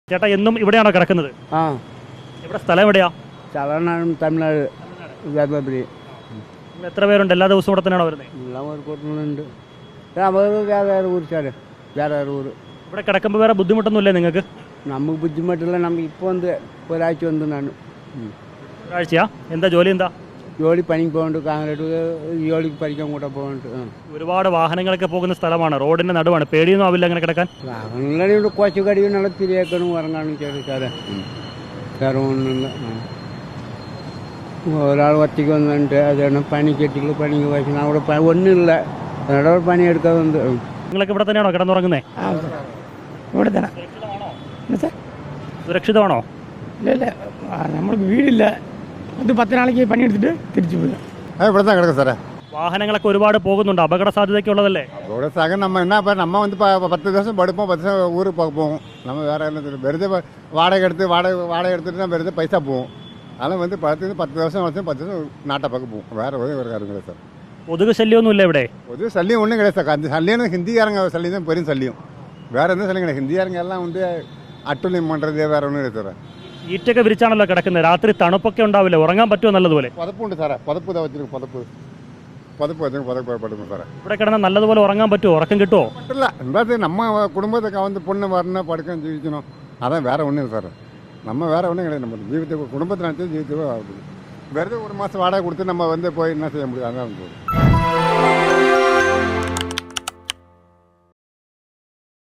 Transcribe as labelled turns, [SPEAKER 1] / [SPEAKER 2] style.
[SPEAKER 1] ചേട്ടാ എന്നും ഇവിടെയാണോ കിടക്കുന്നത്?
[SPEAKER 2] ആ
[SPEAKER 1] ഇവിടെ സ്ഥലം എവിടെയാ?
[SPEAKER 2] ചലനാടും തമിഴ്നാട് ധർമ്മപുരി
[SPEAKER 1] നിങ്ങൾ എത്ര പേരുണ്ട്? എല്ലാ ദിവസവും ഇവിടെ തന്നെയാണോ വരുന്നത്?
[SPEAKER 2] എല്ലാം ഒരു കൂട്ടുന്നുണ്ട്. അവർക്ക് വേറെ ഊർ സാറ് വേറെ ഊർ.
[SPEAKER 1] ഇവിടെ കിടക്കുമ്പോൾ വേറെ ബുദ്ധിമുട്ടൊന്നുമില്ലേ നിങ്ങൾക്ക്?
[SPEAKER 2] നമുക്ക് ബുദ്ധിമുട്ടില്ല. നമുക്ക് ഇപ്പോൾ വന്ന് ഒരാഴ്ച വന്ന് നാണ്
[SPEAKER 1] ഒരാഴ്ചയാ? എന്താ ജോലി എന്താ?
[SPEAKER 2] ജോലി പണിക്ക് പോകുന്നുണ്ട്. കാങ്ങോട്ട് ജോലിക്ക് പഠിക്കാൻ കൂടെ പോകുന്നുണ്ട്.
[SPEAKER 1] ഒരുപാട് വാഹനങ്ങളൊക്കെ പോകുന്ന സ്ഥലമാണ്, റോഡിന്റെ നടുവാണ്. പേടിയൊന്നും ആവില്ല അങ്ങനെ കിടക്കാൻ?
[SPEAKER 2] അങ്ങനെ കൊച്ചു കടിയും നല്ല തിരിയേക്കണം ഇറങ്ങാനും ചെറിയ സാറേ. വേറെ ഒന്നുമില്ല. ഒരാൾ ഒറ്റയ്ക്ക് വന്നിട്ട് അതാണ് പണിക്കെട്ടികൾ പണിക്ക് വയ്ക്കണം. അവിടെ ഒന്നുമില്ല, അവിടെ പണിയെടുക്കാറുണ്ട്.
[SPEAKER 1] നിങ്ങളൊക്കെ ഇവിടെ തന്നെയാണോ കിടന്നുറങ്ങുന്നേ?
[SPEAKER 3] ഇവിടെ തന്നെ.
[SPEAKER 1] സുരക്ഷിതമാണോ?
[SPEAKER 3] ഇല്ല ഇല്ല, നമ്മൾക്ക് വീടില്ല. അത് 10 നാളേക്ക് പണിയെടുത്തിട്ട് തിരിച്ചു പോയി.
[SPEAKER 4] ഇവിടെ தான் கிடக்கு சார்.
[SPEAKER 1] വാഹനങ്ങളൊക്കെ ഒരുപാട് പോകുന്നുണ്ട്, അപകട സാധ്യതയൊക്കെ ഉള്ളതല്ലേ?
[SPEAKER 4] அதோட சக நம்ம என்ன இப்போ நம்ம வந்து 10 ദിവസം படுப்போம், 10 ദിവസം ஊருக்கு போகும். நம்ம வேற என்ன வெறுതെ வாடகை எடுத்துட்டு நம்ம வெறுതെ പൈസ போகும். அதெல்லாம் வந்து 10 ദിവസം 10 ദിവസം നാട്ടെ പக்கம் പോകും. വേറെ ഒരു കാര്യമില്ല സാർ.
[SPEAKER 1] കൊതുക് ശല്യമൊന്നും ഇല്ല ഇവിടെ?
[SPEAKER 4] ഒരു ശല്യം ഒന്നും கிடையாது സാർ. அந்த ശല്യം ഹിന്ദിക്കാരங்க ശല്യം தான் பெரும் ശല്യം. வேற என்ன ശല്യം கிடையாது. ഹിന്ദിക്കാരங்க എല്ലാം ഉണ്ട് അട്ടുള്ളിയും പണ്ടത് വേറെ ഒന്നും ഇല്ല സാറേ.
[SPEAKER 1] ഈറ്റൊക്കെ വിരിച്ചാണല്ലോ കിടക്കുന്നത്, രാത്രി തണുപ്പൊക്കെ ഉണ്ടാവില്ലേ? ഉറങ്ങാൻ പറ്റുമോ നല്ലതുപോലെ?
[SPEAKER 4] പതപ്പുണ്ട് സാറേ. പതപ്പ് വെച്ചിട്ട് പതപ്പ് പടുക്കും സാറേ.
[SPEAKER 1] ഇവിടെ കിടന്നാൽ നല്ലതുപോലെ ഉറങ്ങാൻ പറ്റുമോ? ഉറക്കം കിട്ടുമോ?
[SPEAKER 4] പറ്റില്ല. എന്താ നമ്മ കുടുംബത്തൊക്കെ വന്ന് പൊണ്ണ് വരണ പഠിക്കാൻ ജീവിക്കണോ, അതാ വേറെ ഒന്നും സാറേ. நம்ம வேறு ஒன்றும் கிடையாது. நம்ம ஜீவித்த குடும்பத்தில் நினச்சி ஜீவித்தவே ஆகுது. வெறுതെ ஒரு மாதம் வாடகை கொடுத்து நம்ம வந்து போய் என்ன செய்ய முடியும்? அதான்